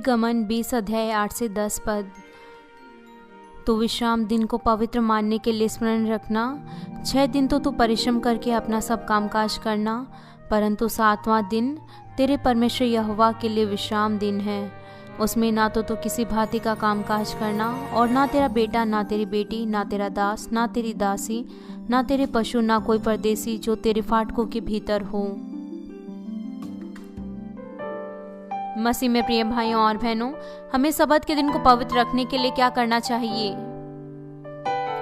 निर्गमन 20 अध्याय 8 से 10 पद। तो विश्राम दिन को पवित्र मानने के लिए स्मरण रखना। 6 दिन तो तू परिश्रम करके अपना सब कामकाज करना, परंतु 7वां दिन तेरे परमेश्वर यहोवा के लिए विश्राम दिन है। उसमें ना तो तू किसी भांति का कामकाज करना, और ना तेरा बेटा, ना तेरी बेटी, ना तेरा दास, ना तेरी दासी, ना तेरे पशु, ना कोई परदेसी जो तेरे फाटकों के भीतर हो। मसीह में प्रिय भाइयों और बहनों, हमें सबत के दिन को पवित्र रखने के लिए क्या करना चाहिए?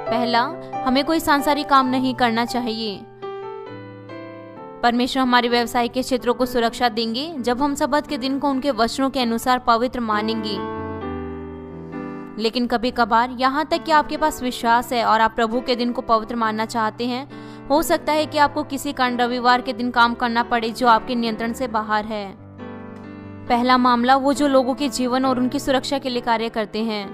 पहला, हमें कोई सांसारिक काम नहीं करना चाहिए। परमेश्वर हमारे व्यवसाय के क्षेत्रों को सुरक्षा देंगे जब हम सबत के दिन को उनके वचनों के अनुसार पवित्र मानेंगे। लेकिन कभी कभार, यहाँ तक कि आपके पास विश्वास है और आप प्रभु के दिन को पवित्र मानना चाहते हैं, हो सकता है कि आपको किसी कारण रविवार के दिन काम करना पड़े जो आपके नियंत्रण से बाहर है। पहला मामला, वो जो लोगों के जीवन और उनकी सुरक्षा के लिए कार्य करते हैं।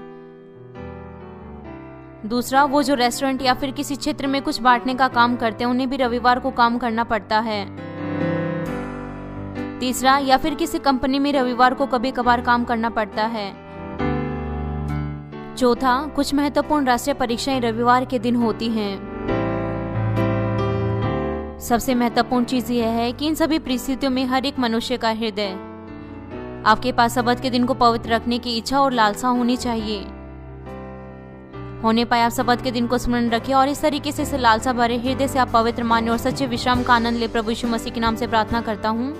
दूसरा, वो जो रेस्टोरेंट या फिर किसी क्षेत्र में कुछ बांटने का काम करते हैं, उन्हें भी रविवार को काम करना पड़ता है। तीसरा, या फिर किसी कंपनी में रविवार को कभी कभार काम करना पड़ता है। चौथा, कुछ महत्वपूर्ण राष्ट्रीय परीक्षाएं रविवार के दिन होती हैं। सबसे महत्वपूर्ण चीज यह है कि इन सभी परिस्थितियों में हर एक मनुष्य का हृदय, आपके पास सबत के दिन को पवित्र रखने की इच्छा और लालसा होनी चाहिए। होने पाए आप सबत के दिन को स्मरण रखें और इस तरीके से लालसा भरे हृदय से आप पवित्र माने और सच्चे विश्राम का आनंद ले। प्रभु यीशु मसीह के नाम से प्रार्थना करता हूँ।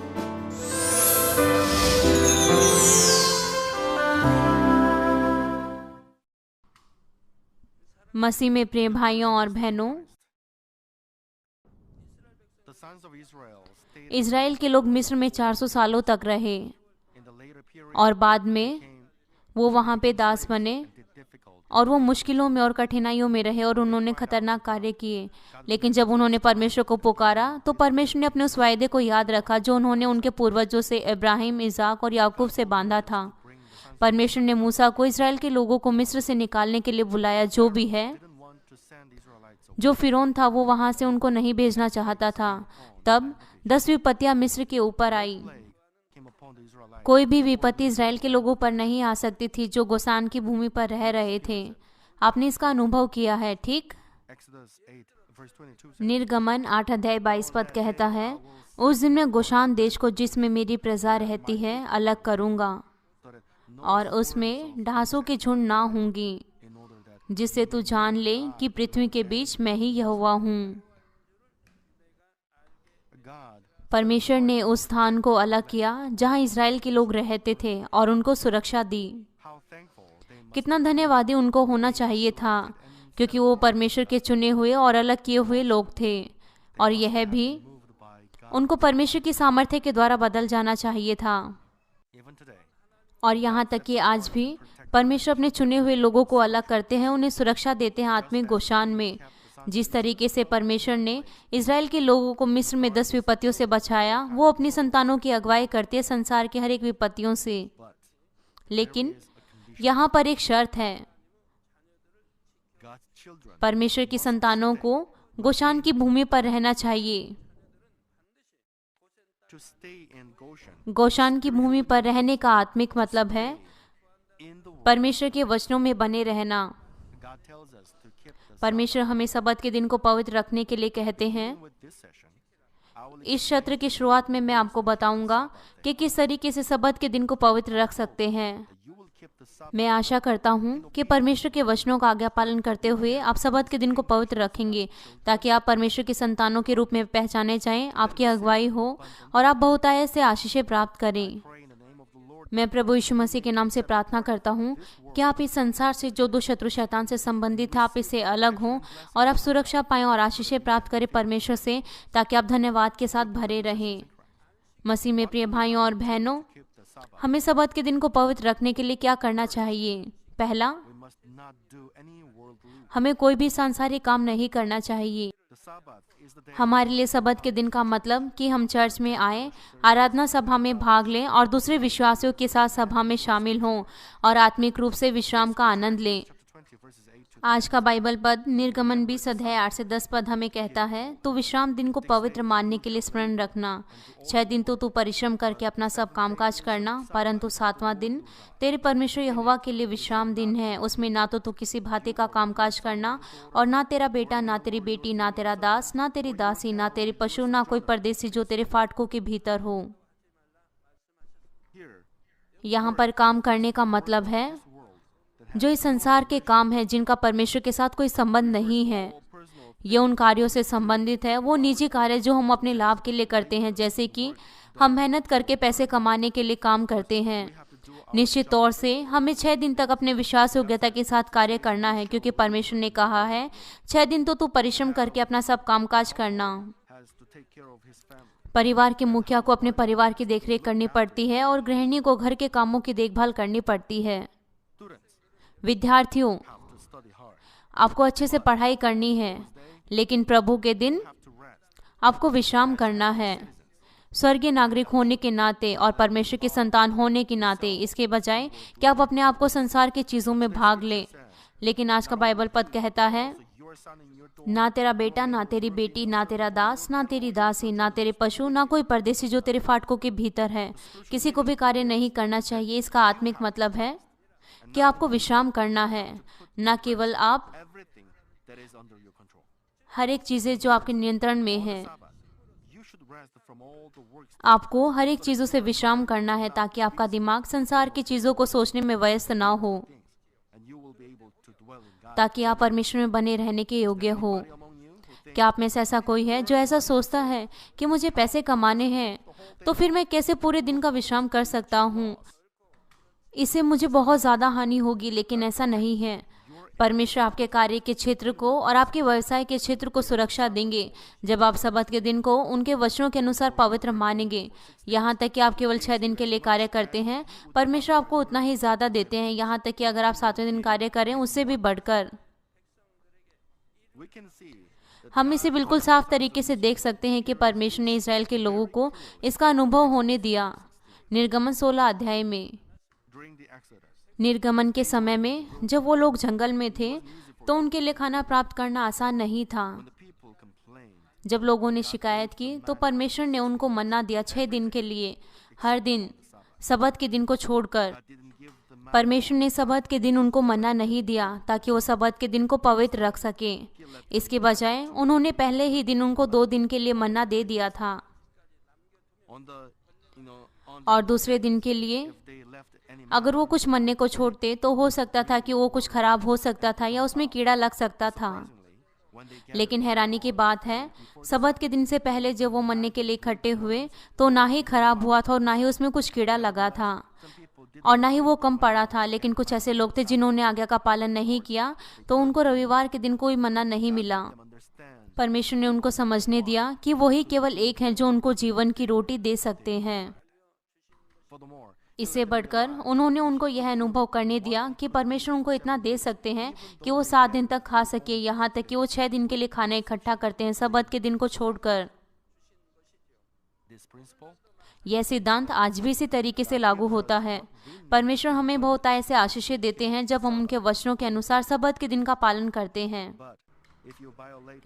मसीह में प्रिय भाइयों और बहनों, इजराइल के लोग मिस्र में 400 सालों तक रहे और बाद में वो वहाँ पे दास बने और वो मुश्किलों में और कठिनाइयों में रहे और उन्होंने खतरनाक कार्य किए। लेकिन जब उन्होंने परमेश्वर को पुकारा तो परमेश्वर ने अपने उस वायदे को याद रखा जो उन्होंने उनके पूर्वजों से, इब्राहिम, इसाक और याकूब से बांधा था। परमेश्वर ने मूसा को इजराइल के लोगों को मिस्र से निकालने के लिए बुलाया। जो भी है, जो फिरौन था, वो वहां से उनको नहीं भेजना चाहता था। तब 10 विपत्तियां मिस्र के ऊपर आई। कोई भी विपत्ति इजराइल के लोगों पर नहीं आ सकती थी जो गोशान की भूमि पर रह रहे थे। आपने इसका अनुभव किया है, ठीक? निर्गमन 8 अध्याय 22 पद कहता है, उस दिन मैं गोशान देश को जिसमें मेरी प्रजा रहती है अलग करूंगा और उसमें ढांसों के झुंड ना होंगी, जिससे तू जान ले कि पृथ्वी के बीच मैं ही यहोवा हूँ। परमेश्वर ने उस स्थान को अलग किया जहां इजराइल के लोग रहते थे और उनको सुरक्षा दी। कितना धन्यवादी उनको होना चाहिए था, क्योंकि वो परमेश्वर के चुने हुए और अलग किए हुए लोग थे, और यह भी उनको परमेश्वर की सामर्थ्य के द्वारा बदल जाना चाहिए था। और यहाँ तक कि आज भी परमेश्वर अपने चुने हुए लोगों को अलग करते हैं, उन्हें सुरक्षा देते हैं आत्मिक गोशान में। जिस तरीके से परमेश्वर ने इजराइल के लोगों को मिस्र में 10 विपत्तियों से बचाया, वो अपनी संतानों की अगुवाई करते हैं संसार के हर एक विपत्तियों से। लेकिन यहाँ पर एक शर्त है, परमेश्वर की संतानों को गोशान की भूमि पर रहना चाहिए। गोशान की भूमि पर रहने का आत्मिक मतलब है परमेश्वर के वचनों में बने रहना। परमेश्वर हमें सबत के दिन को पवित्र रखने के लिए कहते हैं। इस सत्र की शुरुआत में मैं आपको बताऊंगा कि किस तरीके से सबत के दिन को पवित्र रख सकते हैं। मैं आशा करता हूं कि परमेश्वर के वचनों का आज्ञा पालन करते हुए आप सबत के दिन को पवित्र रखेंगे, ताकि आप परमेश्वर के संतानों के रूप में पहचाने जाएं, आपकी अगुवाई हो और आप बहुतायत से आशीषें प्राप्त करें। मैं प्रभु यीशु मसीह के नाम से प्रार्थना करता हूँ कि आप इस संसार से जो दो शत्रु शैतान से संबंधित है, आप इससे अलग हों और आप सुरक्षा पाएं और आशीषें प्राप्त करें परमेश्वर से, ताकि आप धन्यवाद के साथ भरे रहें। मसीह में प्रिय भाइयों और बहनों, हमें सबत के दिन को पवित्र रखने के लिए क्या करना चाहिए? पहला, हमें कोई भी सांसारिक काम नहीं करना चाहिए। हमारे लिए सबत के दिन का मतलब कि हम चर्च में आए, आराधना सभा में भाग लें और दूसरे विश्वासियों के साथ सभा में शामिल हों और आत्मिक रूप से विश्राम का आनंद लें। आज का बाइबल पद निर्गमन 20 अध्याय 8 से 10 पद हमें कहता है, तो विश्राम दिन को पवित्र मानने के लिए स्मरण रखना। 6 दिन तो तू परिश्रम करके अपना सब कामकाज करना, परंतु 7वां दिन तेरे परमेश्वर यहोवा के लिए विश्राम दिन है। उसमें ना तो तू किसी भांति का कामकाज करना, और ना तेरा बेटा, ना तेरी बेटी, ना तेरा दास, ना तेरी दासी, ना तेरे पशु, ना कोई परदेसी जो तेरे फाटकों के भीतर हो। यहाँ पर काम करने का मतलब है जो इस संसार के काम है जिनका परमेश्वर के साथ कोई संबंध नहीं है। ये उन कार्यों से संबंधित है, वो निजी कार्य जो हम अपने लाभ के लिए करते हैं, जैसे कि हम मेहनत करके पैसे कमाने के लिए काम करते हैं। निश्चित तौर से हमें 6 दिन तक अपने विश्वास योग्यता के साथ कार्य करना है, क्योंकि परमेश्वर ने कहा है 6 दिन तो तू परिश्रम करके अपना सब कामकाज करना। परिवार के मुखिया को अपने परिवार की देखरेख करनी पड़ती है और गृहिणी को घर के कामों की देखभाल करनी पड़ती है। विद्यार्थियों, आपको अच्छे से पढ़ाई करनी है, लेकिन प्रभु के दिन आपको विश्राम करना है। स्वर्गीय नागरिक होने के नाते और परमेश्वर की संतान होने के नाते, इसके बजाय कि आप अपने आप को संसार की चीजों में भाग लें। लेकिन आज का बाइबल पद कहता है, ना तेरा बेटा, ना तेरी बेटी, ना तेरा दास, ना तेरी दासी, ना तेरे पशु, ना कोई परदेसी जो तेरे फाटकों के भीतर है। किसी को भी कार्य नहीं करना चाहिए। इसका आत्मिक मतलब है कि आपको विश्राम करना है। न केवल आप, हर एक चीजें जो आपके नियंत्रण में है, आपको हर एक चीजों से विश्राम करना है, ताकि आपका दिमाग संसार की चीजों को सोचने में व्यस्त ना हो, ताकि आप परमेश्वर में बने रहने के योग्य हो। क्या आप में से ऐसा कोई है जो ऐसा सोचता है कि मुझे पैसे कमाने हैं, तो फिर मैं कैसे पूरे दिन का विश्राम कर सकता हूँ, इससे मुझे बहुत ज़्यादा हानि होगी? लेकिन ऐसा नहीं है। परमेश्वर आपके कार्य के क्षेत्र को और आपके व्यवसाय के क्षेत्र को सुरक्षा देंगे जब आप सब्त के दिन को उनके वचनों के अनुसार पवित्र मानेंगे। यहाँ तक कि आप केवल 6 दिन के लिए कार्य करते हैं, परमेश्वर आपको उतना ही ज़्यादा देते हैं। यहाँ तक कि अगर आप 7वें दिन कार्य करें, उससे भी बढ़कर। हम इसे बिल्कुल साफ तरीके से देख सकते हैं कि परमेश्वर ने इस्राएल के लोगों को इसका अनुभव होने दिया। निर्गमन 16 अध्याय में, निर्गमन के समय में जब वो लोग जंगल में थे, तो उनके लिए खाना प्राप्त करना आसान नहीं था। जब लोगों ने शिकायत की, तो परमेश्वर ने उनको मन्ना दिया 6 दिन के लिए, हर दिन सब्त के दिन को छोड़कर। परमेश्वर ने सब्त के दिन उनको मन्ना नहीं दिया ताकि वो सब्त के दिन को पवित्र रख सके। इसके बजाय उन्होंने पहले ही दिन उनको 2 दिन के लिए मन्ना दे दिया था, और दूसरे दिन के लिए अगर वो कुछ मन्ने को छोड़ते तो हो सकता था कि वो कुछ खराब हो सकता था या उसमें कीड़ा लग सकता था। लेकिन हैरानी की बात है, सब्त के दिन से पहले जब वो मन्ने के लिए इकट्ठे हुए, तो ना ही खराब हुआ था और ना ही उसमें कुछ कीड़ा लगा था और ना ही वो कम पड़ा था। लेकिन कुछ ऐसे लोग थे जिन्होंने आज्ञा का पालन नहीं किया, तो उनको रविवार के दिन कोई मन्ना नहीं मिला। परमेश्वर ने उनको समझने दिया कि वही केवल एक है जो उनको जीवन की रोटी दे सकते हैं। इससे बढ़कर उन्होंने उनको यह अनुभव करने दिया कि परमेश्वर उनको इतना दे सकते हैं कि वो 7 दिन तक खा सके, यहाँ तक कि वो 6 दिन के लिए खाना इकट्ठा करते हैं, सब्त के दिन को छोड़कर। यह सिद्धांत आज भी इसी तरीके से लागू होता है। परमेश्वर हमें बहुत ऐसे आशीषें देते हैं जब हम उनके वचनों के अनुसार सब्त के दिन का पालन करते हैं।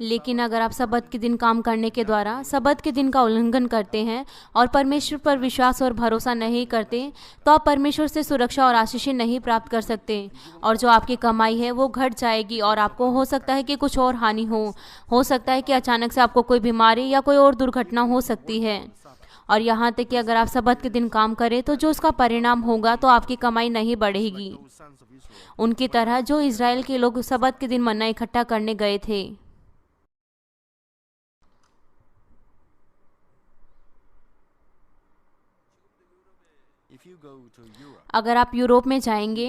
लेकिन अगर आप सब्त के दिन काम करने के द्वारा सब्त के दिन का उल्लंघन करते हैं और परमेश्वर पर विश्वास और भरोसा नहीं करते, तो आप परमेश्वर से सुरक्षा और आशीषें नहीं प्राप्त कर सकते, और जो आपकी कमाई है वो घट जाएगी और आपको हो सकता है कि कुछ और हानि हो सकता है कि अचानक से आपको कोई बीमारी या कोई और दुर्घटना हो सकती है। और यहाँ तक कि अगर आप सब्त के दिन काम करें, तो जो उसका परिणाम होगा तो आपकी कमाई नहीं बढ़ेगी, उनकी तरह जो इजराइल के लोग सब्त के दिन मन्ना इकट्ठा करने गए थे। अगर आप यूरोप में जाएंगे,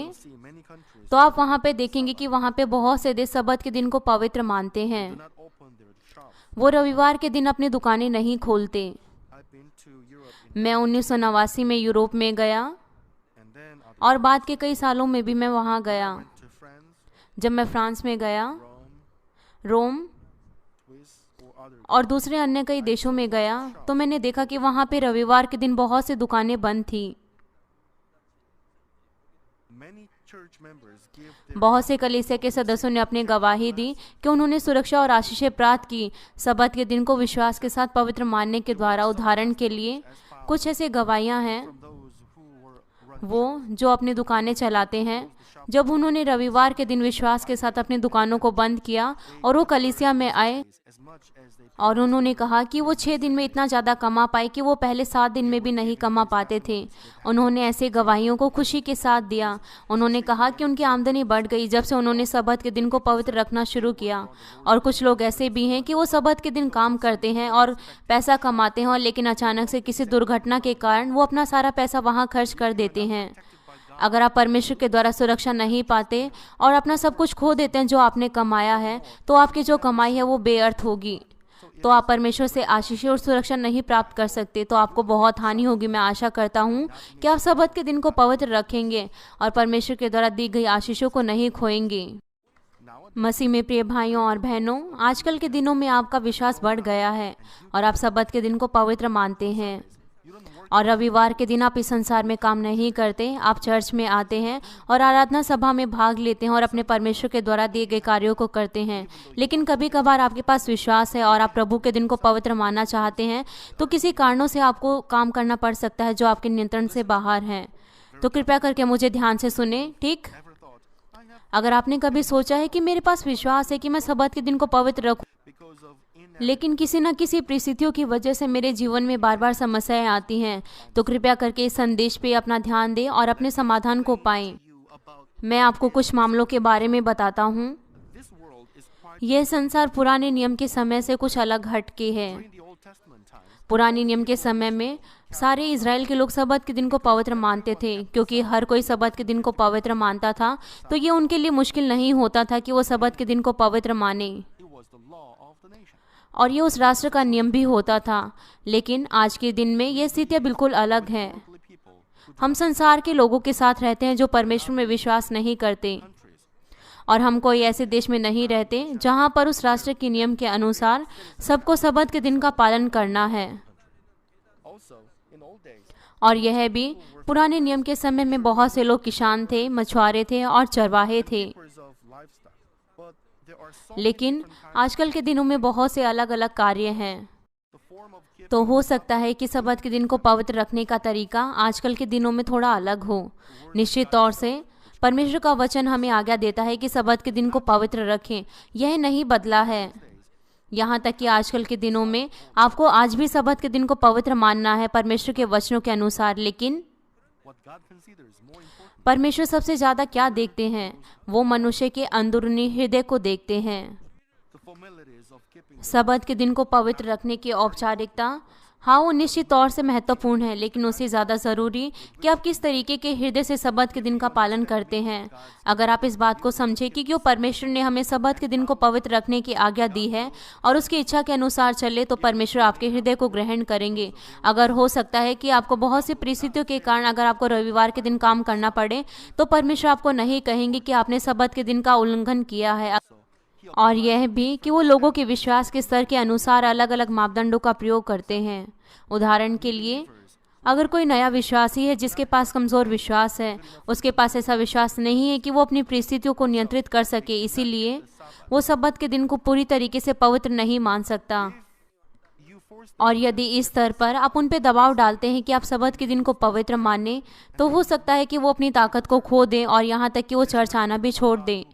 तो आप वहाँ पे देखेंगे कि वहाँ पे बहुत से देश सब्त के दिन को पवित्र मानते हैं। वो रविवार के दिन अपनी दुकानें नहीं खोलते। मैं 1989 में यूरोप में गया और बाद के कई सालों में भी मैं वहाँ गया। जब मैं फ्रांस में गया, रोम और दूसरे अन्य कई देशों में गया, तो मैंने देखा कि वहाँ पे रविवार के दिन बहुत सी दुकानें बंद थी। बहुत से कलीसिया के सदस्यों ने अपनी गवाही दी कि उन्होंने सुरक्षा और आशीषें प्राप्त की सबत के दिन को विश्वास के साथ पवित्र मानने के द्वारा। उदाहरण के लिए कुछ ऐसी गवाहियां हैं वो जो अपनी दुकानें चलाते हैं। जब उन्होंने रविवार के दिन विश्वास के साथ अपनी दुकानों को बंद किया और वो कलीसिया में आए और उन्होंने कहा कि वो 6 दिन में इतना ज़्यादा कमा पाए कि वो पहले 7 दिन में भी नहीं कमा पाते थे। उन्होंने ऐसे गवाहियों को खुशी के साथ दिया। उन्होंने कहा कि उनकी आमदनी बढ़ गई जब से उन्होंने सबत के दिन को पवित्र रखना शुरू किया। और कुछ लोग ऐसे भी हैं कि वो सबत के दिन काम करते हैं और पैसा कमाते हैं, और लेकिन अचानक से किसी दुर्घटना के कारण वो अपना सारा पैसा वहाँ खर्च कर देते हैं। अगर आप परमेश्वर के द्वारा सुरक्षा नहीं पाते और अपना सब कुछ खो देते हैं जो आपने कमाया है, तो आपकी जो कमाई है वो बेअर्थ होगी। तो आप परमेश्वर से आशीष और सुरक्षा नहीं प्राप्त कर सकते, तो आपको बहुत हानि होगी। मैं आशा करता हूँ कि आप सबत के दिन को पवित्र रखेंगे और परमेश्वर के द्वारा दी गई आशीषों को नहीं खोएंगे। मसीह में प्रिय भाइयों और बहनों, आजकल के दिनों में आपका विश्वास बढ़ गया है और आप सबत के दिन को पवित्र मानते हैं। और रविवार के दिन आप इस संसार में काम नहीं करते, आप चर्च में आते हैं और आराधना सभा में भाग लेते हैं और अपने परमेश्वर के द्वारा दिए गए कार्यों को करते हैं। लेकिन कभी कभार आपके पास विश्वास है और आप प्रभु के दिन को पवित्र मानना चाहते हैं, तो किसी कारणों से आपको काम करना पड़ सकता है जो आपके नियंत्रण से बाहर है। तो कृपया करके मुझे ध्यान से सुने, ठीक? अगर आपने कभी सोचा है कि मेरे पास विश्वास है कि मैं सबत के दिन को पवित्र रखूं, लेकिन किसी न किसी परिस्थितियों की वजह से मेरे जीवन में बार बार समस्याएं आती हैं, तो कृपया करके इस संदेश पे अपना ध्यान दें और अपने समाधान को पाएं। मैं आपको कुछ मामलों के बारे में बताता हूँ। यह संसार पुराने नियम के समय से कुछ अलग हटके है। पुराने नियम के समय में सारे इजराइल के लोग सबत के दिन को पवित्र मानते थे। क्योंकि हर कोई सबत के दिन को पवित्र मानता था, तो ये उनके लिए मुश्किल नहीं होता था कि वो सबत के दिन को पवित्र माने, और ये उस राष्ट्र का नियम भी होता था। लेकिन आज के दिन में यह स्थिति बिल्कुल अलग है। हम संसार के लोगों के साथ रहते हैं जो परमेश्वर में विश्वास नहीं करते, और हम कोई ऐसे देश में नहीं रहते जहां पर उस राष्ट्र के नियम के अनुसार सबको सबत के दिन का पालन करना है। और यह भी पुराने नियम के समय में बहुत से लोग किसान थे, मछुआरे थे और चरवाहे थे। लेकिन आजकल के दिनों में बहुत से अलग अलग कार्य हैं। तो हो सकता है कि सबत के दिन को पवित्र रखने का तरीका आजकल के दिनों में थोड़ा अलग हो। निश्चित तौर से परमेश्वर का वचन हमें आज्ञा देता है कि सबत के दिन को पवित्र रखें। यह नहीं बदला है। यहाँ तक कि आजकल के दिनों में आपको आज भी सबत के दिन को पवित्र मानना है परमेश्वर के वचनों के अनुसार। लेकिन परमेश्वर सबसे ज्यादा क्या देखते हैं? वो मनुष्य के अंदरूनी हृदय को देखते हैं। सबत के दिन को पवित्र रखने की औपचारिकता, हाँ, वो निश्चित तौर से महत्वपूर्ण है, लेकिन उससे ज़्यादा ज़रूरी कि आप किस तरीके के हृदय से सबत के दिन का पालन करते हैं। अगर आप इस बात को समझें कि क्यों परमेश्वर ने हमें सबत के दिन को पवित्र रखने की आज्ञा दी है और उसकी इच्छा के अनुसार चले, तो परमेश्वर आपके हृदय को ग्रहण करेंगे। अगर हो सकता है कि आपको बहुत सी परिस्थितियों के कारण अगर आपको रविवार के दिन काम करना पड़े, तो परमेश्वर आपको नहीं कहेंगे कि आपने सबत के दिन का उल्लंघन किया है। और यह भी कि वो लोगों के विश्वास के स्तर के अनुसार अलग अलग मापदंडों का प्रयोग करते हैं। उदाहरण के लिए, अगर कोई नया विश्वासी है जिसके पास कमज़ोर विश्वास है, उसके पास ऐसा विश्वास नहीं है कि वो अपनी परिस्थितियों को नियंत्रित कर सके, इसीलिए वो सबत के दिन को पूरी तरीके से पवित्र नहीं मान सकता। और यदि इस स्तर पर आप उन पे दबाव डालते हैं कि आप सबत के दिन को पवित्र माने, तो हो सकता है कि वो अपनी ताकत को खो दें और यहाँ तक कि वो चर्च आना भी छोड़ दें।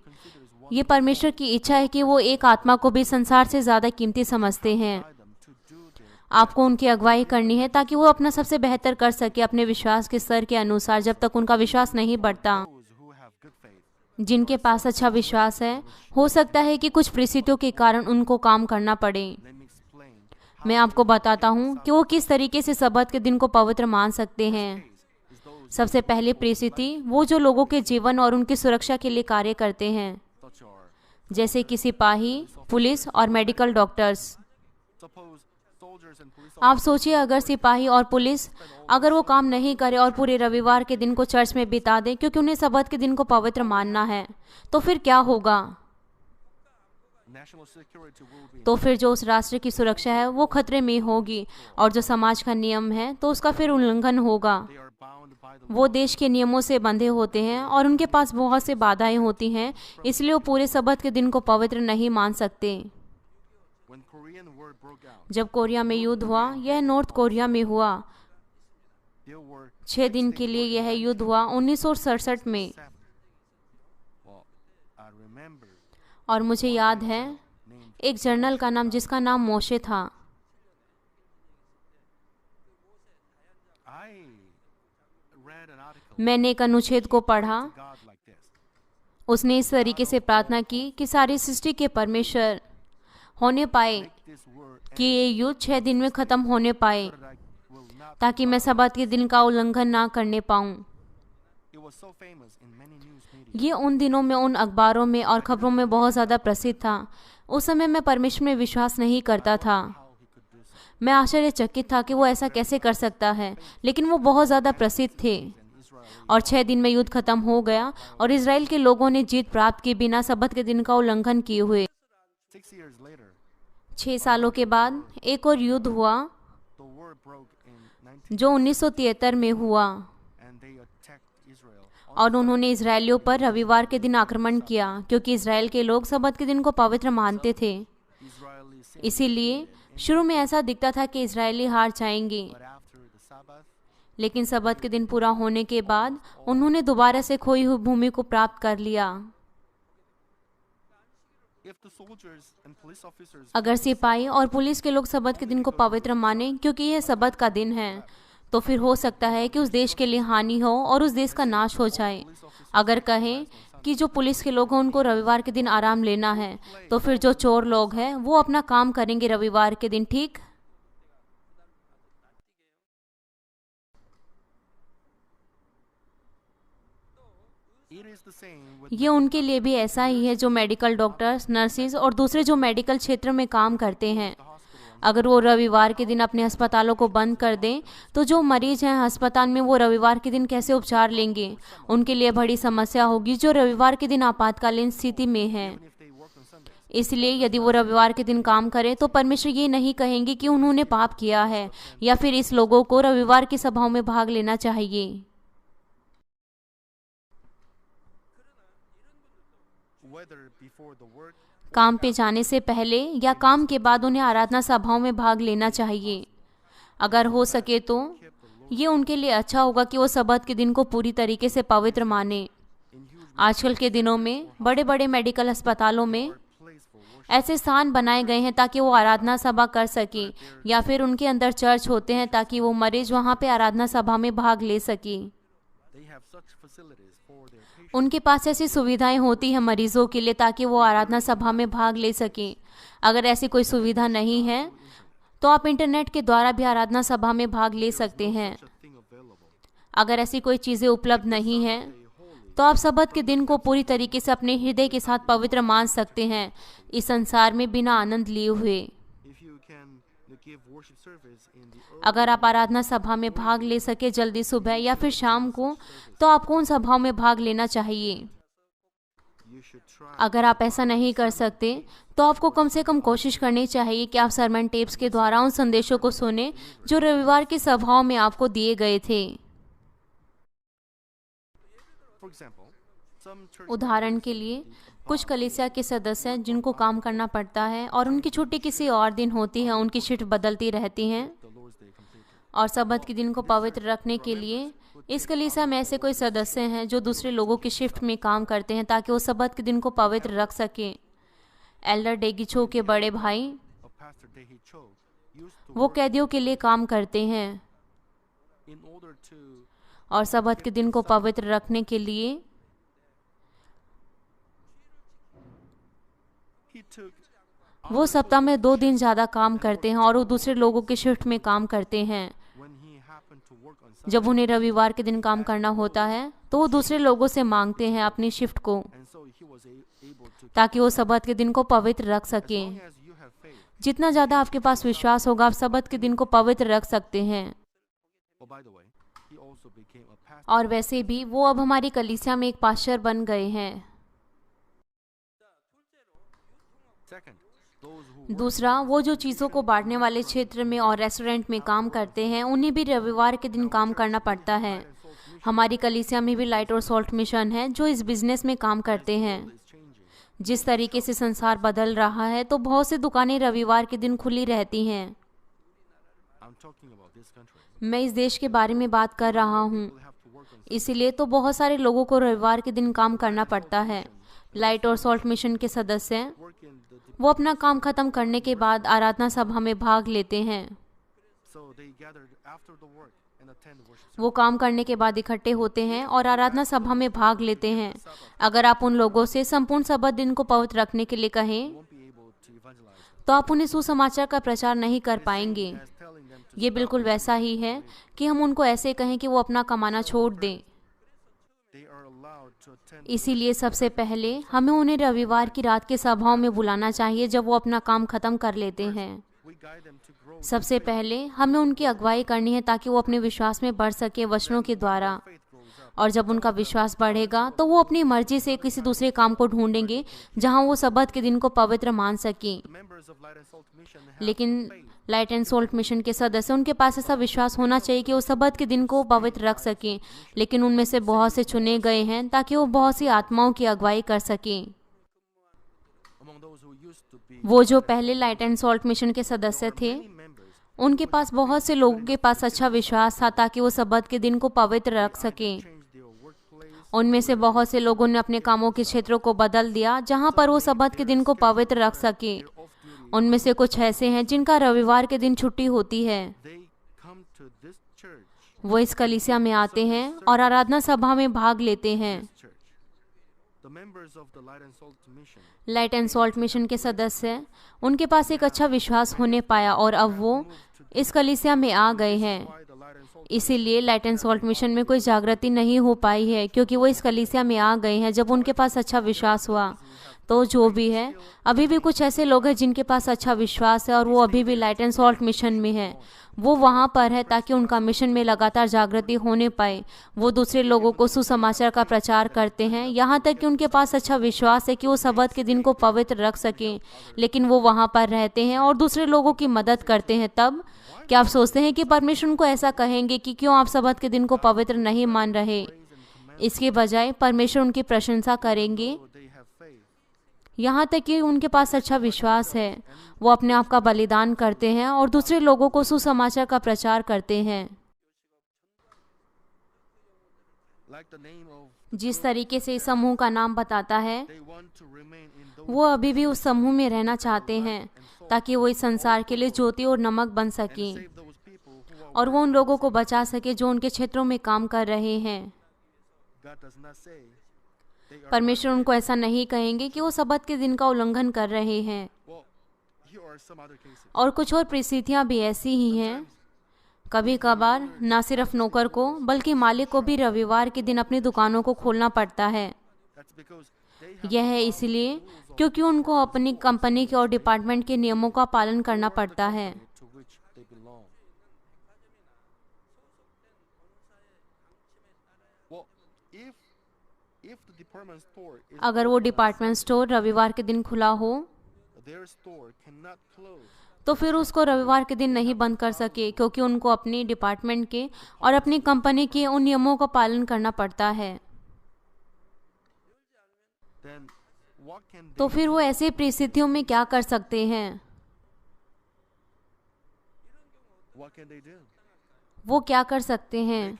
ये परमेश्वर की इच्छा है कि वो एक आत्मा को भी संसार से ज़्यादा कीमती समझते हैं। आपको उनकी अगुवाई करनी है ताकि वो अपना सबसे बेहतर कर सके अपने विश्वास के स्तर के अनुसार, जब तक उनका विश्वास नहीं बढ़ता। जिनके पास अच्छा विश्वास है, हो सकता है कि कुछ परिस्थितियों के कारण उनको काम करना पड़े। मैं आपको बताता हूँ कि वो किस तरीके से सबत के दिन को पवित्र मान सकते हैं। सबसे पहली परिस्थिति, वो जो लोगों के जीवन और उनकी सुरक्षा के लिए कार्य करते हैं, जैसे कि सिपाही, पुलिस और मेडिकल डॉक्टर्स। आप सोचिए, अगर सिपाही और पुलिस अगर वो काम नहीं करे और पूरे रविवार के दिन को चर्च में बिता दें क्योंकि उन्हें सबत के दिन को पवित्र मानना है, तो फिर क्या होगा? तो फिर जो उस राष्ट्र की सुरक्षा है वो खतरे में होगी, और जो समाज का नियम है तो उसका फिर उल्लंघन होगा। वो देश के नियमों से बंधे होते हैं और उनके पास बहुत से बाधाएं होती हैं, इसलिए वो पूरे सबत के दिन को पवित्र नहीं मान सकते। जब कोरिया में युद्ध हुआ, यह नॉर्थ कोरिया में हुआ। 6 दिन के लिए यह युद्ध हुआ 1967 में। और मुझे याद है एक जर्नल का नाम, जिसका नाम मोशे था। मैंने एक अनुच्छेद को पढ़ा। उसने इस तरीके से प्रार्थना की कि सारी सृष्टि के परमेश्वर होने पाए कि ये युद्ध 6 दिन में खत्म होने पाए, ताकि मैं सबत के दिन का उल्लंघन ना करने पाऊं। ये उन दिनों में उन अखबारों में और खबरों में बहुत ज़्यादा प्रसिद्ध था। उस समय मैं परमेश्वर में विश्वास नहीं करता था। मैं आश्चर्यचकित था कि वो ऐसा कैसे कर सकता है, लेकिन वो बहुत ज़्यादा प्रसिद्ध थे। और 6 दिन में युद्ध खत्म हो गया और इजराइल के लोगों ने जीत प्राप्त की बिना सबत के दिन का उल्लंघन किए हुए। 6 सालों के बाद एक और युद्ध हुआ जो 1973 में हुआ, और उन्होंने इजरायलियों पर रविवार के दिन आक्रमण किया, क्योंकि इजराइल के लोग सबत के दिन को पवित्र मानते थे। इसीलिए शुरू में ऐसा दिखता था कि इजरायली हार जाएंगे, लेकिन सबत के दिन पूरा होने के बाद उन्होंने दोबारा से खोई हुई भूमि को प्राप्त कर लिया। अगर सिपाही और पुलिस के लोग सबत के दिन को पवित्र माने क्योंकि यह सबत का दिन है, तो फिर हो सकता है कि उस देश के लिए हानि हो और उस देश का नाश हो जाए। अगर कहें कि जो पुलिस के लोग हैं उनको रविवार के दिन आराम लेना है, तो फिर जो चोर लोग हैं वो अपना काम करेंगे रविवार के दिन, ठीक? ये उनके लिए भी ऐसा ही है जो मेडिकल डॉक्टर्स, नर्सिस और दूसरे जो मेडिकल क्षेत्र में काम करते हैं। अगर वो रविवार के दिन अपने अस्पतालों को बंद कर दें, तो जो मरीज हैं अस्पताल में वो रविवार के दिन कैसे उपचार लेंगे? उनके लिए बड़ी समस्या होगी जो रविवार के दिन आपातकालीन स्थिति में हैं। इसलिए यदि वो रविवार के दिन काम करें तो परमेश्वर ये नहीं कहेंगे कि उन्होंने पाप किया है, या फिर इस लोगों को रविवार की सभाओं में भाग लेना चाहिए। काम पे जाने से पहले या काम के बाद उन्हें आराधना सभाओं में भाग लेना चाहिए। अगर हो सके तो ये उनके लिए अच्छा होगा कि वो सबत के दिन को पूरी तरीके से पवित्र माने। आजकल के दिनों में बड़े बड़े मेडिकल अस्पतालों में ऐसे स्थान बनाए गए हैं ताकि वो आराधना सभा कर सके, या फिर उनके अंदर चर्च होते हैं ताकि वो मरीज वहाँ पे आराधना सभा में भाग ले सके। उनके पास ऐसी सुविधाएं होती हैं मरीजों के लिए ताकि वो आराधना सभा में भाग ले सकें। अगर ऐसी कोई सुविधा नहीं है तो आप इंटरनेट के द्वारा भी आराधना सभा में भाग ले सकते हैं। अगर ऐसी कोई चीज़ें उपलब्ध नहीं हैं तो आप सबत के दिन को पूरी तरीके से अपने हृदय के साथ पवित्र मान सकते हैं, इस संसार में बिना आनंद लिए हुए। अगर आप आराधना सभा में भाग ले सके जल्दी सुबह या फिर शाम को, तो आपको उन सभाओं में भाग लेना चाहिए। अगर आप ऐसा नहीं कर सकते तो आपको कम से कम कोशिश करनी चाहिए कि आप सरमन टेप्स के द्वारा उन संदेशों को सुने जो रविवार की सभाओं में आपको दिए गए थे। उदाहरण के लिए कुछ कलीसिया के सदस्य जिनको काम करना पड़ता है और उनकी छुट्टी किसी और दिन होती है, उनकी शिफ्ट बदलती रहती हैं, और सबत के दिन को पवित्र रखने के लिए इस कलीसिया में ऐसे कोई सदस्य हैं जो दूसरे लोगों की शिफ्ट में काम करते हैं ताकि वो सबत के दिन को पवित्र रख सकें। एल्डर डेगिचो के बड़े भाई वो कैदियों के लिए काम करते हैं, और सबत के दिन को पवित्र रखने के लिए वो सप्ताह में 2 दिन ज़्यादा काम करते हैं और वो दूसरे लोगों की शिफ्ट में काम करते हैं। जब उन्हें रविवार के दिन काम करना होता है तो वो दूसरे लोगों से मांगते हैं अपनी शिफ्ट को, ताकि वो सबत के दिन को पवित्र रख सकें। जितना ज़्यादा आपके पास विश्वास होगा आप सबत के दिन को पवित्र रख सकते हैं। और वैसे भी वो अब हमारी कलीसिया में एक पास्टर बन गए हैं। दूसरा, वो जो चीज़ों को बांटने वाले क्षेत्र में और रेस्टोरेंट में काम करते हैं, उन्हें भी रविवार के दिन काम करना पड़ता है। हमारी कलीसिया में भी लाइट और सॉल्ट मिशन है जो इस बिजनेस में काम करते हैं। जिस तरीके से संसार बदल रहा है, तो बहुत सी दुकानें रविवार के दिन खुली रहती हैं। मैं इस देश के बारे में बात कर रहा हूँ, इसीलिए तो बहुत सारे लोगों को रविवार के दिन काम करना पड़ता है। लाइट और सॉल्ट मिशन के सदस्य वो अपना काम खत्म करने के बाद आराधना सभा में भाग लेते हैं। वो काम करने के बाद इकट्ठे होते हैं और आराधना सभा में भाग लेते हैं। अगर आप उन लोगों से संपूर्ण सब्त दिन को पवित्र रखने के लिए कहें, तो आप उन्हें सुसमाचार का प्रचार नहीं कर पाएंगे। ये बिल्कुल वैसा ही है कि हम उनको ऐसे कहें कि वो अपना कमाना छोड़ दें। इसीलिए सबसे पहले हमें उन्हें रविवार की रात के सभाओं में बुलाना चाहिए जब वो अपना काम खत्म कर लेते हैं। सबसे पहले हमें उनकी अगुवाई करनी है ताकि वो अपने विश्वास में बढ़ सके वचनों के द्वारा। और जब उनका विश्वास बढ़ेगा तो वो अपनी मर्जी से किसी दूसरे काम को ढूंढेंगे जहां वो सब्त के दिन को पवित्र मान सके। लेकिन लाइट एंड सॉल्ट मिशन के सदस्य, उनके पास ऐसा विश्वास होना चाहिए कि वो सब्त के दिन को पवित्र रख सकें। लेकिन उनमें से बहुत से चुने गए हैं ताकि वो बहुत सी आत्माओं की अगुवाई कर सकें। वो जो पहले लाइट एंड सॉल्ट मिशन के सदस्य थे, उनके पास बहुत से लोगों के पास अच्छा विश्वास था ताकि वो सब्त के दिन को पवित्र रख सकें। उनमें से बहुत से लोगों ने अपने कामों के क्षेत्रों को बदल दिया जहां पर वो सब्त के दिन को पवित्र रख सके। उनमें से कुछ ऐसे हैं जिनका रविवार के दिन छुट्टी होती है। वो इस कलीसिया में आते हैं और आराधना सभा में भाग लेते हैं। लाइट एंड सॉल्ट मिशन के सदस्य, उनके पास एक अच्छा विश्वास होने पाया और अब वो इस कलीसिया में आ गए हैं। इसीलिए लाइट एंड सॉल्ट मिशन में कोई जागृति नहीं हो पाई है, क्योंकि वो इस कलीसिया में आ गए हैं जब उनके पास अच्छा विश्वास हुआ। तो जो भी है, अभी भी कुछ ऐसे लोग हैं जिनके पास अच्छा विश्वास है और वो अभी भी लाइट एंड सॉल्ट मिशन में है। वो वहाँ पर है ताकि उनका मिशन में लगातार जागृति होने पाए। वो दूसरे लोगों को सुसमाचार का प्रचार करते हैं, यहाँ तक कि उनके पास अच्छा विश्वास है कि वो सब्त के दिन को पवित्र रख सकें। लेकिन वो वहाँ पर रहते हैं और दूसरे लोगों की मदद करते हैं। तब क्या आप सोचते हैं कि परमेश्वर उनको ऐसा कहेंगे कि क्यों आप सब्त के दिन को पवित्र नहीं मान रहे? इसके बजाय परमेश्वर उनकी प्रशंसा करेंगे, यहाँ तक कि उनके पास अच्छा विश्वास है। वो अपने आप का बलिदान करते हैं और दूसरे लोगों को सुसमाचार का प्रचार करते हैं। जिस तरीके से इस समूह का नाम बताता है, वो अभी भी उस समूह में रहना चाहते हैं ताकि वो इस संसार के लिए ज्योति और नमक बन सकें और वो उन लोगों को बचा सके जो उनके क्षेत्रों में काम कर रहे हैं। परमेश्वर उनको ऐसा नहीं कहेंगे कि वो सब्त के दिन का उल्लंघन कर रहे हैं। और कुछ और परिस्थितियां भी ऐसी ही हैं। कभी कभार न सिर्फ नौकर को बल्कि मालिक को भी रविवार के दिन अपनी दुकानों को खोलना पड़ता है। यह है इसलिए क्योंकि उनको अपनी कंपनी के और डिपार्टमेंट के नियमों का पालन करना पड़ता है। अगर वो डिपार्टमेंट स्टोर रविवार के दिन खुला हो तो फिर उसको रविवार के दिन नहीं बंद कर सके, क्योंकि उनको अपनी डिपार्टमेंट के और अपनी कंपनी के उन नियमों का पालन करना पड़ता है। तो फिर वो ऐसी परिस्थितियों में क्या कर सकते हैं? वो क्या कर सकते हैं?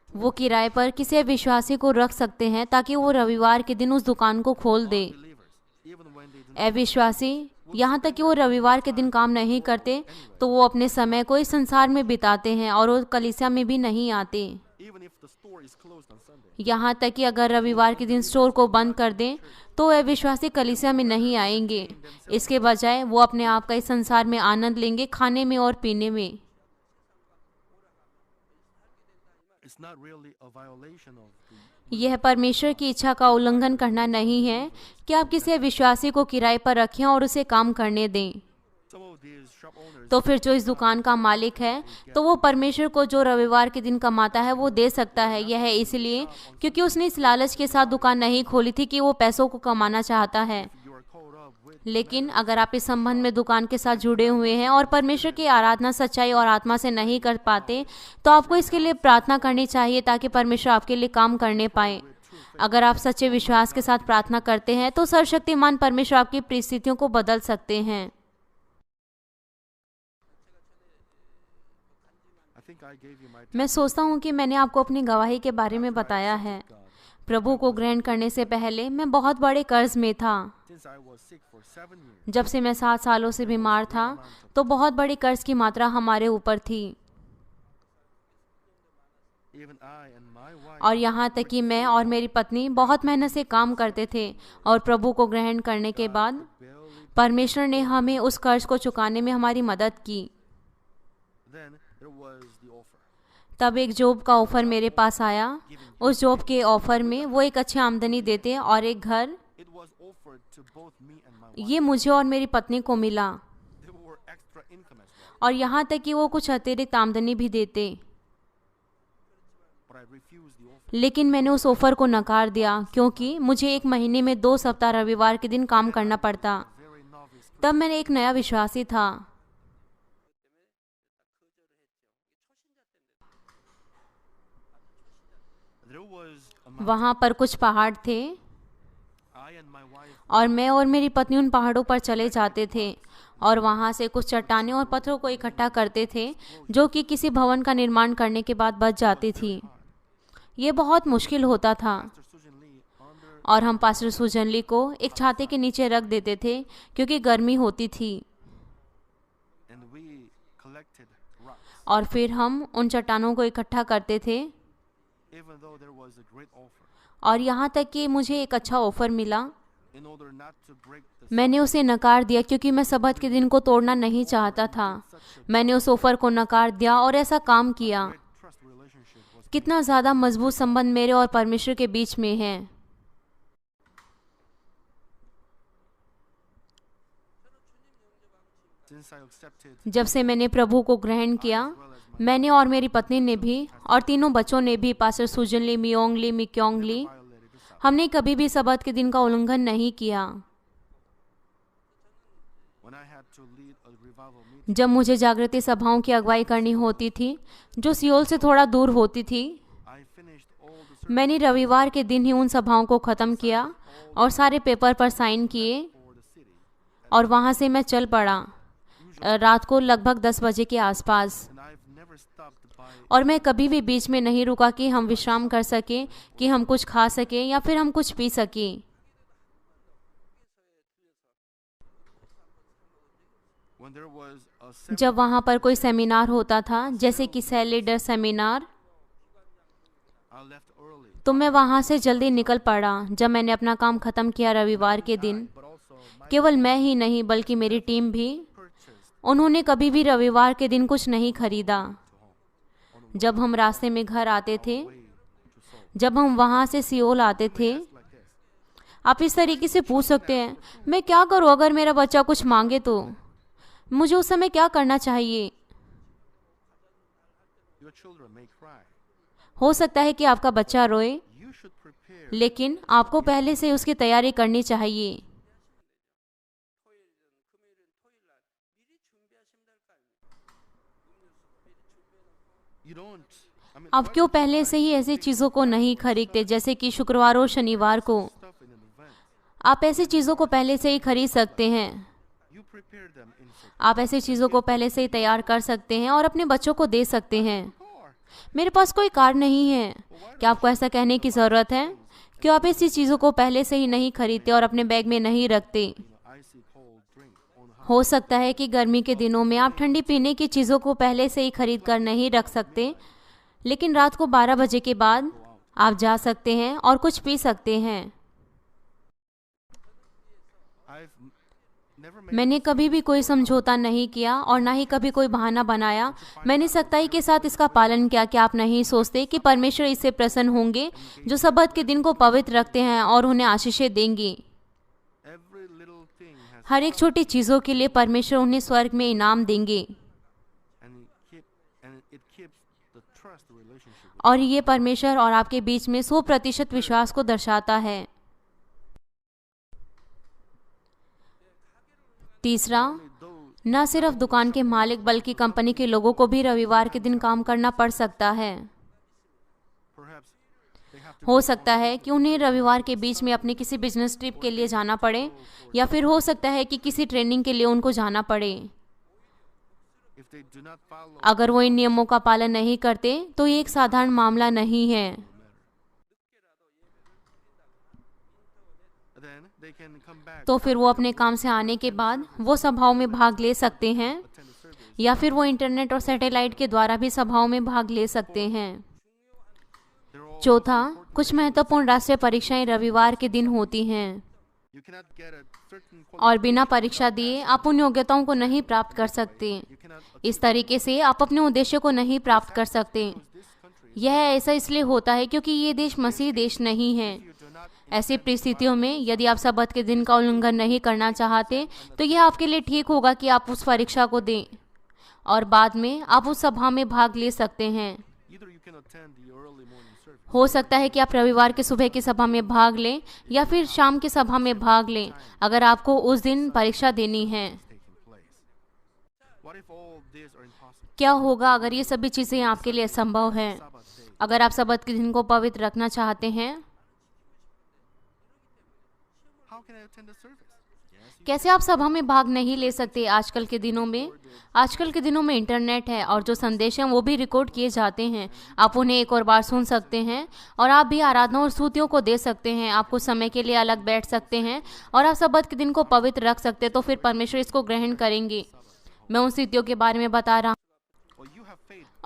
वो किराए पर किसी अविश्वासी को रख सकते हैं ताकि वो रविवार के दिन उस दुकान को खोल दे। अविश्वासी, यहाँ तक कि वो रविवार के दिन काम नहीं करते तो वो अपने समय को इस संसार में बिताते हैं और वो कलीसिया में भी नहीं आते। यहाँ तक कि अगर रविवार के दिन स्टोर को बंद कर दें तो अविश्वासी कलीसिया में नहीं आएंगे। इसके बजाय वो अपने आप का इस संसार में आनंद लेंगे, खाने में और पीने में। यह परमेश्वर की इच्छा का उल्लंघन करना नहीं है कि आप किसी विश्वासी को किराए पर रखें और उसे काम करने दें। तो फिर जो इस दुकान का मालिक है, तो वो परमेश्वर को जो रविवार के दिन कमाता है वो दे सकता है। यह है इसलिए क्योंकि उसने इस लालच के साथ दुकान नहीं खोली थी कि वो पैसों को कमाना चाहता है। लेकिन अगर आप इस संबंध में दुकान के साथ जुड़े हुए हैं और परमेश्वर की आराधना सच्चाई और आत्मा से नहीं कर पाते, तो आपको इसके लिए प्रार्थना करनी चाहिए ताकि परमेश्वर आपके लिए काम करने पाए। अगर आप सच्चे विश्वास के साथ प्रार्थना करते हैं तो सर्वशक्तिमान परमेश्वर आपकी परिस्थितियों को बदल सकते हैं। मैं सोचता हूँ कि मैंने आपको अपनी गवाही के बारे में बताया है। प्रभु को ग्रहण करने से पहले मैं बहुत बड़े कर्ज में था। जब से मैं 7 सालों से बीमार था तो बहुत बड़ी कर्ज की मात्रा हमारे ऊपर थी। और यहाँ तक कि मैं और मेरी पत्नी बहुत मेहनत से काम करते थे और प्रभु को ग्रहण करने के बाद परमेश्वर ने हमें उस कर्ज को चुकाने में हमारी मदद की। तब एक जॉब का ऑफर मेरे पास आया। उस जॉब के ऑफर में वो एक अच्छी आमदनी देते और एक घर, ये मुझे और मेरी पत्नी को मिला। और यहाँ तक कि वो कुछ अतिरिक्त आमदनी भी देते। लेकिन मैंने उस ऑफर को नकार दिया क्योंकि मुझे 1 महीने में 2 सप्ताह रविवार के दिन काम करना पड़ता। तब मैंने एक नया विश्वासी था। वहाँ पर कुछ पहाड़ थे और मैं और मेरी पत्नी उन पहाड़ों पर चले जाते थे और वहाँ से कुछ चट्टानें और पत्थरों को इकट्ठा करते थे जो कि किसी भवन का निर्माण करने के बाद बच जाती थी। ये बहुत मुश्किल होता था और हम पास्टर सुजन ली को एक छाते के नीचे रख देते थे क्योंकि गर्मी होती थी। और फिर हम उन चट्टानों को इकट्ठा करते थे और यहाँ तक कि मुझे एक अच्छा ऑफर मिला। मैंने उसे नकार दिया क्योंकि मैं सब्त के दिन को तोड़ना नहीं चाहता था। मैंने उस ऑफर को नकार दिया और ऐसा काम किया। कितना ज़्यादा मजबूत संबंध मेरे और परमेश्वर के बीच में है। जब से मैंने प्रभु को ग्रहण किया, मैंने और मेरी पत्नी ने भी और तीनों बच्चों ने भी, पास्टर सुजन ली, मियोंग ली, मिक्योंग ली, हमने कभी भी सब्त के दिन का उल्लंघन नहीं किया। जब मुझे जागृति सभाओं की अगुवाई करनी होती थी जो सियोल से थोड़ा दूर होती थी, मैंने रविवार के दिन ही उन सभाओं को ख़त्म किया और सारे पेपर पर साइन किए और वहाँ से मैं चल पड़ा रात को लगभग 10 बजे के आसपास। और मैं कभी भी बीच में नहीं रुका कि हम विश्राम कर सकें, कि हम कुछ खा सकें या फिर हम कुछ पी सकें। जब वहाँ पर कोई सेमिनार होता था, जैसे कि सेल लीडर सेमिनार, तो मैं वहाँ से जल्दी निकल पड़ा। जब मैंने अपना काम ख़त्म किया रविवार के दिन, केवल मैं ही नहीं बल्कि मेरी टीम भी, उन्होंने कभी भी रविवार के दिन कुछ नहीं खरीदा। जब हम रास्ते में घर आते थे, जब हम वहाँ से सियोल आते थे, आप इस तरीके से पूछ सकते हैं, मैं क्या करूँ अगर मेरा बच्चा कुछ मांगे तो? मुझे उस समय क्या करना चाहिए? हो सकता है कि आपका बच्चा रोए, लेकिन आपको पहले से उसकी तैयारी करनी चाहिए। आप क्यों पहले से ही ऐसी चीज़ों को नहीं खरीदते? जैसे कि शुक्रवार और शनिवार को आप ऐसी चीज़ों को पहले से ही खरीद सकते हैं। आप ऐसी चीज़ों को पहले से ही तैयार कर सकते हैं और अपने बच्चों को दे सकते हैं। मेरे पास कोई कार नहीं है। क्या आपको ऐसा कहने की ज़रूरत है? क्यों आप ऐसी चीज़ों को पहले से ही नहीं खरीदते और अपने बैग में नहीं रखते? हो सकता है कि गर्मी के दिनों में आप ठंडी पीने की चीज़ों को पहले से ही खरीद कर नहीं रख सकते, लेकिन रात को 12 बजे के बाद आप जा सकते हैं और कुछ पी सकते हैं। मैंने कभी भी कोई समझौता नहीं किया और ना ही कभी कोई बहाना बनाया। मैंने सख्ताई के साथ इसका पालन किया कि आप नहीं सोचते कि परमेश्वर इससे प्रसन्न होंगे जो सब्त के दिन को पवित्र रखते हैं और उन्हें आशीषें देंगे। हर एक छोटी चीज़ों के लिए परमेश्वर उन्हें स्वर्ग में इनाम देंगे और ये परमेश्वर और आपके बीच में 100% विश्वास को दर्शाता है। तीसरा, न सिर्फ दुकान के मालिक बल्कि कंपनी के लोगों को भी रविवार के दिन काम करना पड़ सकता है। हो सकता है कि उन्हें रविवार के बीच में अपने किसी बिजनेस ट्रिप के लिए जाना पड़े, या फिर हो सकता है कि किसी ट्रेनिंग के लिए उनको जाना पड़े। अगर वो इन नियमों का पालन नहीं करते तो ये एक साधारण मामला नहीं है। तो फिर वो अपने काम से आने के बाद वो सभाओं में भाग ले सकते हैं, या फिर वो इंटरनेट और सैटेलाइट के द्वारा भी सभाओं में भाग ले सकते हैं। चौथा, कुछ महत्वपूर्ण राष्ट्रीय परीक्षाएं रविवार के दिन होती हैं और बिना परीक्षा दिए आप उन योग्यताओं को नहीं प्राप्त कर सकते। इस तरीके से आप अपने उद्देश्य को नहीं प्राप्त कर सकते। यह ऐसा इसलिए होता है क्योंकि ये देश मसीह देश नहीं है। ऐसी परिस्थितियों में यदि आप सबत के दिन का उल्लंघन नहीं करना चाहते तो यह आपके लिए ठीक होगा कि आप उस परीक्षा को दें और बाद में आप उस सभा में भाग ले सकते हैं। हो सकता है कि आप रविवार के सुबह की सभा में भाग लें या फिर शाम की सभा में भाग लें अगर आपको उस दिन परीक्षा देनी है। क्या होगा अगर ये सभी चीज़ें आपके लिए असंभव हैं? अगर आप सबत के दिन को पवित्र रखना चाहते हैं, कैसे आप सभा में भाग नहीं ले सकते? आजकल के दिनों में इंटरनेट है और जो संदेश हैं वो भी रिकॉर्ड किए जाते हैं। आप उन्हें एक और बार सुन सकते हैं और आप भी आराधना और स्तुतियों को दे सकते हैं। आप कुछ समय के लिए अलग बैठ सकते हैं और आप सबत के दिन को पवित्र रख सकते हैं, तो फिर परमेश्वर इसको ग्रहण करेंगे। मैं उन स्थितियों के बारे में बता रहा हूँ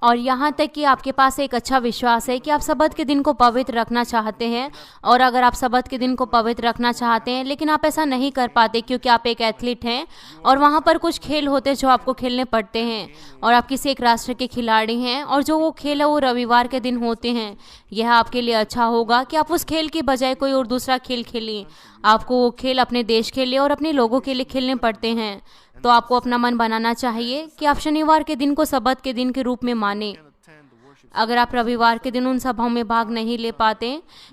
और यहाँ तक कि आपके पास एक अच्छा विश्वास है कि आप सबत के दिन को पवित्र रखना चाहते हैं। और अगर आप सबत के दिन को पवित्र रखना चाहते हैं लेकिन आप ऐसा नहीं कर पाते क्योंकि आप एक एथलीट हैं और वहाँ पर कुछ खेल होते हैं जो आपको खेलने पड़ते हैं और आप किसी एक राष्ट्र के खिलाड़ी हैं और जो वो खेल है वो रविवार के दिन होते हैं, यह आपके लिए अच्छा होगा कि आप उस खेल की बजाय कोई और दूसरा खेल खेलिए। आपको वो खेल अपने देश के लिए और अपने लोगों के लिए खेलने पड़ते हैं। तो आपको अपना मन बनाना चाहिए कि आप शनिवार के दिन को सबत के दिन के रूप में माने। अगर आप रविवार के दिन उन सभाओं में भाग नहीं ले पाते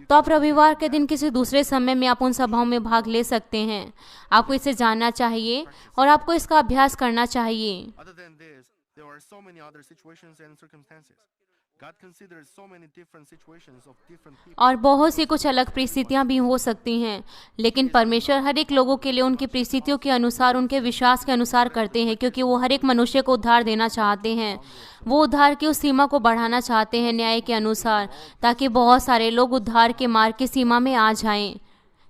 तो आप रविवार के दिन किसी दूसरे समय में आप उन सभाओं में भाग ले सकते हैं। आपको इसे जानना चाहिए और आपको इसका अभ्यास करना चाहिए। और बहुत सी कुछ अलग परिस्थितियां भी हो सकती हैं, लेकिन परमेश्वर हर एक लोगों के लिए उनकी परिस्थितियों के अनुसार, उनके विश्वास के अनुसार करते हैं, क्योंकि वो हर एक मनुष्य को उद्धार देना चाहते हैं। वो उद्धार की उस सीमा को बढ़ाना चाहते हैं न्याय के अनुसार, ताकि बहुत सारे लोग उद्धार के मार्ग की सीमा में आ जाएं।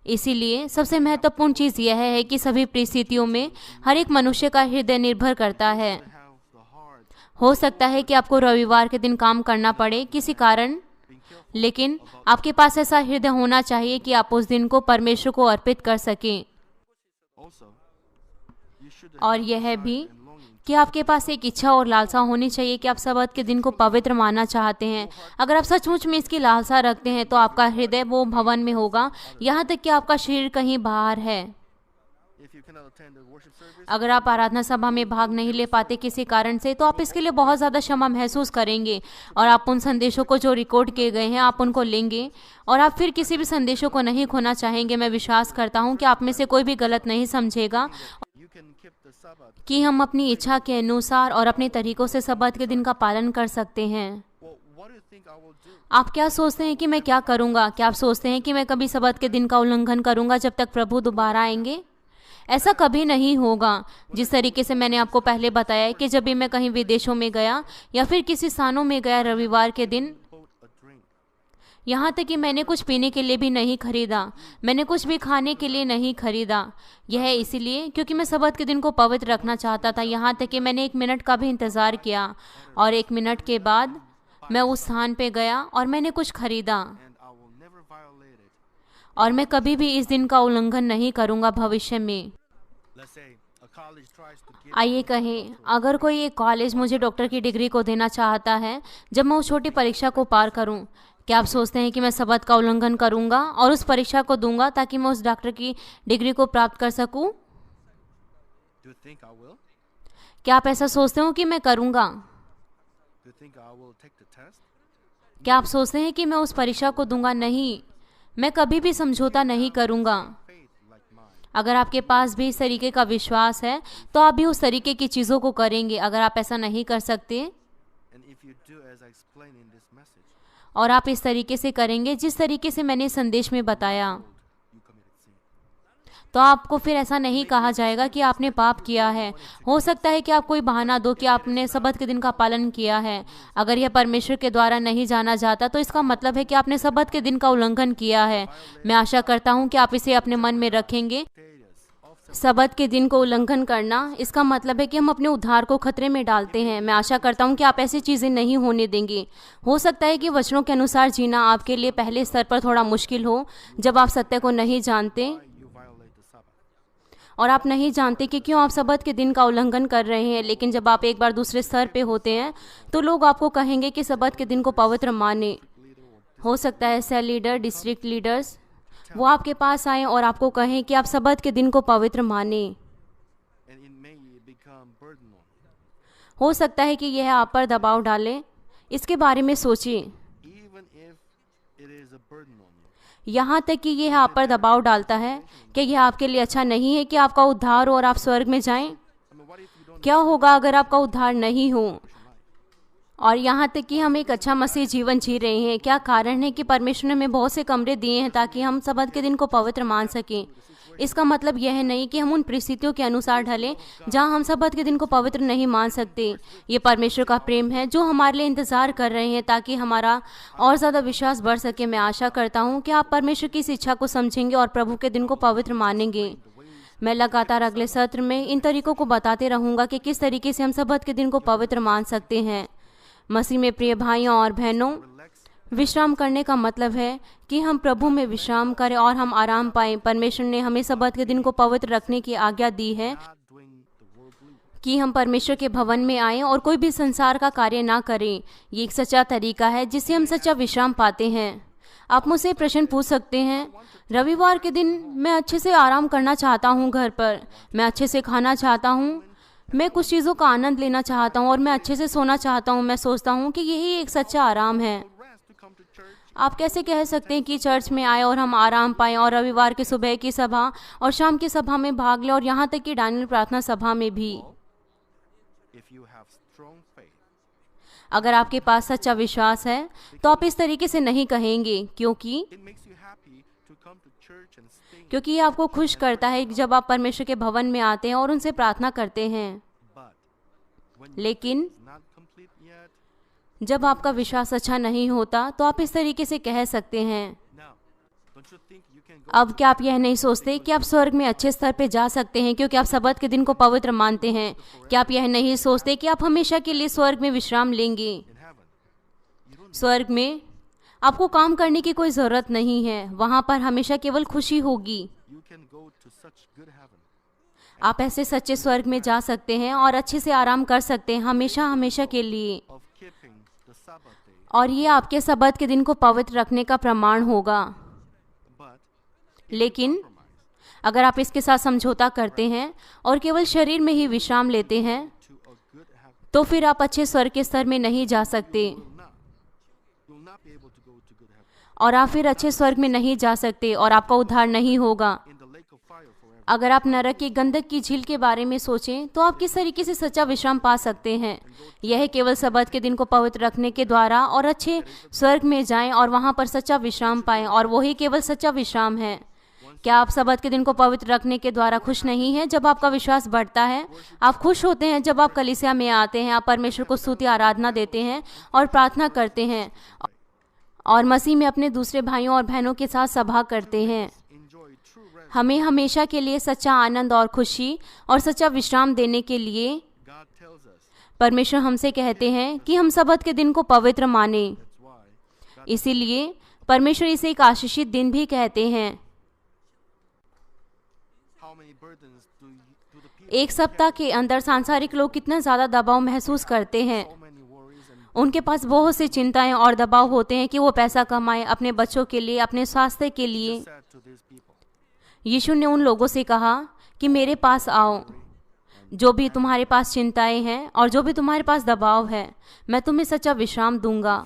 इसीलिए सबसे महत्वपूर्ण चीज़ यह है कि सभी परिस्थितियों में हर एक मनुष्य का हृदय निर्भर करता है। हो सकता है कि आपको रविवार के दिन काम करना पड़े किसी कारण, लेकिन आपके पास ऐसा हृदय होना चाहिए कि आप उस दिन को परमेश्वर को अर्पित कर सकें। और यह भी कि आपके पास एक इच्छा और लालसा होनी चाहिए कि आप सबत के दिन को पवित्र मानना चाहते हैं। अगर आप सचमुच में इसकी लालसा रखते हैं तो आपका हृदय वो भवन में होगा, यहाँ तक कि आपका शरीर कहीं बाहर है। अगर आप आराधना सभा में भाग नहीं ले पाते किसी कारण से तो आप इसके लिए बहुत ज़्यादा क्षमा महसूस करेंगे और आप उन संदेशों को जो रिकॉर्ड किए गए हैं आप उनको लेंगे और आप फिर किसी भी संदेशों को नहीं खोना चाहेंगे। मैं विश्वास करता हूं कि आप में से कोई भी गलत नहीं समझेगा कि हम अपनी इच्छा के अनुसार और अपने तरीकों से सबत के दिन का पालन कर सकते हैं। आप क्या सोचते हैं कि मैं क्या करूंगा? क्या आप सोचते हैं कि मैं कभी सबत के दिन का उल्लंघन करूंगा जब तक प्रभु दोबारा आएंगे? ऐसा कभी नहीं होगा। जिस तरीके से मैंने आपको पहले बताया कि जब भी मैं कहीं विदेशों में गया या फिर किसी स्थानों में गया रविवार के दिन, यहाँ तक कि मैंने कुछ पीने के लिए भी नहीं खरीदा, मैंने कुछ भी खाने के लिए नहीं खरीदा। यह इसीलिए क्योंकि मैं सबत के दिन को पवित्र रखना चाहता था। यहाँ तक कि मैंने 1 मिनट का भी इंतज़ार किया और 1 मिनट के बाद मैं उस स्थान पे गया और मैंने कुछ खरीदा और मैं कभी भी इस दिन का उल्लंघन नहीं करूँगा भविष्य में। आइए कहें अगर कोई एक कॉलेज मुझे डॉक्टर की डिग्री को देना चाहता है जब मैं उस छोटी परीक्षा को पार करूं, क्या आप सोचते हैं कि मैं सबत का उल्लंघन करूंगा और उस परीक्षा को दूंगा ताकि मैं उस डॉक्टर की डिग्री को प्राप्त कर सकूं? क्या आप ऐसा सोचते हो कि मैं करूंगा? क्या आप सोचते हैं कि मैं उस परीक्षा को दूंगा? नहीं, मैं कभी भी समझौता नहीं करूंगा। अगर आपके पास भी इस तरीके का विश्वास है तो आप भी उस तरीके की चीज़ों को करेंगे। अगर आप ऐसा नहीं कर सकते और आप इस तरीके से करेंगे जिस तरीके से मैंने संदेश में बताया, तो आपको फिर ऐसा नहीं कहा जाएगा कि आपने पाप किया है। हो सकता है कि आप कोई बहाना दो कि आपने सबत के दिन का पालन किया है। अगर यह परमेश्वर के द्वारा नहीं जाना जाता तो इसका मतलब है कि आपने सबत के दिन का उल्लंघन किया है। मैं आशा करता हूँ कि आप इसे अपने मन में रखेंगे। सबत के दिन को उल्लंघन करना, इसका मतलब है कि हम अपने उद्धार को खतरे में डालते हैं। मैं आशा करता हूँ कि आप ऐसी चीज़ें नहीं होने देंगे। हो सकता है कि वचनों के अनुसार जीना आपके लिए पहले स्तर पर थोड़ा मुश्किल हो, जब आप सत्य को नहीं जानते और आप नहीं जानते कि क्यों आप सबत के दिन का उल्लंघन कर रहे हैं। लेकिन जब आप एक बार दूसरे स्तर पे होते हैं तो लोग आपको कहेंगे कि सबत के दिन को पवित्र माने। हो सकता है सेल लीडर, डिस्ट्रिक्ट लीडर्स वो आपके पास आए और आपको कहें कि आप सबत के दिन को पवित्र माने। हो सकता है कि यह आप पर दबाव डाले। इसके बारे में सोचिए। यहाँ तक कि यह आप पर दबाव डालता है कि यह आपके लिए अच्छा नहीं है कि आपका उद्धार हो और आप स्वर्ग में जाएं। क्या होगा अगर आपका उद्धार नहीं हो? और यहाँ तक कि हम एक अच्छा मसीह जीवन जी रहे हैं। क्या कारण है कि परमेश्वर ने हमें बहुत से कमरे दिए हैं ताकि हम सबत के दिन को पवित्र मान सकें। इसका मतलब यह नहीं कि हम उन परिस्थितियों के अनुसार ढलें जहाँ हम सबत के दिन को पवित्र नहीं मान सकते। ये परमेश्वर का प्रेम है जो हमारे लिए इंतज़ार कर रहे हैं ताकि हमारा और ज़्यादा विश्वास बढ़ सके। मैं आशा करता हूँ कि आप परमेश्वर की इस इच्छा को समझेंगे और प्रभु के दिन को पवित्र मानेंगे। मैं लगातार अगले सत्र में इन तरीकों को बताते रहूँगा कि किस तरीके से हम सबत के दिन को पवित्र मान सकते हैं। मसीह में प्रिय भाइयों और बहनों, विश्राम करने का मतलब है कि हम प्रभु में विश्राम करें और हम आराम पाएं। परमेश्वर ने हमें सबत के दिन को पवित्र रखने की आज्ञा दी है कि हम परमेश्वर के भवन में आएं और कोई भी संसार का कार्य ना करें। ये एक सच्चा तरीका है जिससे हम सच्चा विश्राम पाते हैं। आप मुझसे प्रश्न पूछ सकते हैं, रविवार के दिन मैं अच्छे से आराम करना चाहता हूँ, घर पर मैं अच्छे से खाना चाहता हूँ, मैं कुछ चीज़ों का आनंद लेना चाहता हूँ और मैं अच्छे से सोना चाहता हूँ। मैं सोचता हूँ कि यही एक सच्चा आराम है। आप कैसे कह सकते हैं कि चर्च में आए और हम आराम पाएं और रविवार की सुबह की सभा और शाम की सभा में भाग लें और यहाँ तक कि डानियल प्रार्थना सभा में भी? अगर आपके पास सच्चा विश्वास है तो आप इस तरीके से नहीं कहेंगे, क्योंकि ये आपको खुश करता है जब आप परमेश्वर के भवन में आते हैं और उनसे प्रार्थना करते हैं। लेकिन जब आपका विश्वास अच्छा नहीं होता तो आप इस तरीके से कह सकते हैं। अब क्या आप यह नहीं सोचते कि आप स्वर्ग में अच्छे स्तर पे जा सकते हैं क्योंकि आप सबत के दिन को पवित्र मानते हैं? क्या आप यह नहीं सोचते कि आप हमेशा के लिए स्वर्ग में विश्राम लेंगे? स्वर्ग में आपको काम करने की कोई ज़रूरत नहीं है। वहाँ पर हमेशा केवल खुशी होगी। आप ऐसे सच्चे स्वर्ग में जा सकते हैं और अच्छे से आराम कर सकते हैं हमेशा हमेशा के लिए। और ये आपके सबत के दिन को पवित्र रखने का प्रमाण होगा। लेकिन अगर आप इसके साथ समझौता करते हैं और केवल शरीर में ही विश्राम लेते हैं तो फिर आप अच्छे स्वर्ग के स्तर में नहीं जा सकते और आप फिर अच्छे स्वर्ग में नहीं जा सकते और आपका उद्धार नहीं होगा। अगर आप नरक की गंधक की झील के बारे में सोचें तो आप किस तरीके से सच्चा विश्राम पा सकते हैं? यह केवल सबत के दिन को पवित्र रखने के द्वारा और अच्छे स्वर्ग में जाएं और वहां पर सच्चा विश्राम पाएं, और वही केवल सच्चा विश्राम है। क्या आप सबत के दिन को पवित्र रखने के द्वारा खुश नहीं हैं? जब आपका विश्वास बढ़ता है, आप खुश होते हैं जब आप कलीसिया में आते हैं, आप परमेश्वर को स्तुति आराधना देते हैं और प्रार्थना करते हैं और मसीह में अपने दूसरे भाइयों और बहनों के साथ सभा करते हैं। हमें हमेशा के लिए सच्चा आनंद और खुशी और सच्चा विश्राम देने के लिए परमेश्वर हमसे कहते हैं कि हम सबत के दिन को पवित्र माने। इसीलिए परमेश्वर इसे एक आशीषित दिन भी कहते हैं। एक सप्ताह के अंदर सांसारिक लोग कितना ज़्यादा दबाव महसूस करते हैं। उनके पास बहुत सी चिंताएं और दबाव होते हैं कि वो पैसा कमाएं अपने बच्चों के लिए, अपने स्वास्थ्य के लिए। यीशु ने उन लोगों से कहा कि मेरे पास आओ, जो भी तुम्हारे पास चिंताएं हैं और जो भी तुम्हारे पास दबाव है, मैं तुम्हें सच्चा विश्राम दूंगा।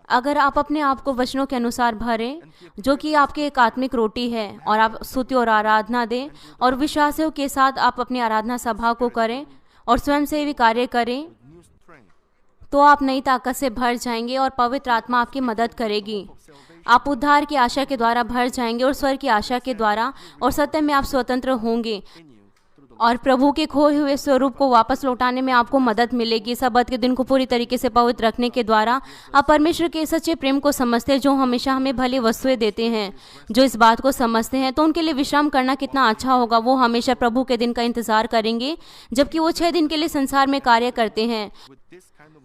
अगर आप अपने आप को वचनों के अनुसार भरें, जो कि आपकी एक आत्मिक रोटी है, और आप स्तुति और आराधना दें और विश्वासियों के साथ आप अपनी आराधना सभा को करें और स्वयं से भी कार्य करें, तो आप नई ताकत से भर जाएंगे और पवित्र आत्मा आपकी मदद करेगी। आप उद्धार की आशा के द्वारा भर जाएंगे और स्वर्ग की आशा के द्वारा, और सत्य में आप स्वतंत्र होंगे और प्रभु के खोए हुए स्वरूप को वापस लौटाने में आपको मदद मिलेगी। सब्बत के दिन को पूरी तरीके से पवित्र रखने के द्वारा आप परमेश्वर के सच्चे प्रेम को समझते हैं, जो हमेशा हमें भली वस्तुएं देते हैं। जो इस बात को समझते हैं तो उनके लिए विश्राम करना कितना अच्छा होगा। वो हमेशा प्रभु के दिन का इंतजार करेंगे, जबकि वो 6 दिन के लिए संसार में कार्य करते हैं।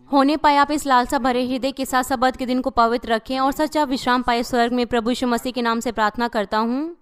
होने पाए आप इस लालसा भरे हृदय के साथ सब्बत के दिन को पवित्र रखें और सच्चा विश्राम पाए। स्वर्ग में प्रभु यीशु मसीह के नाम से प्रार्थना करता हूँ।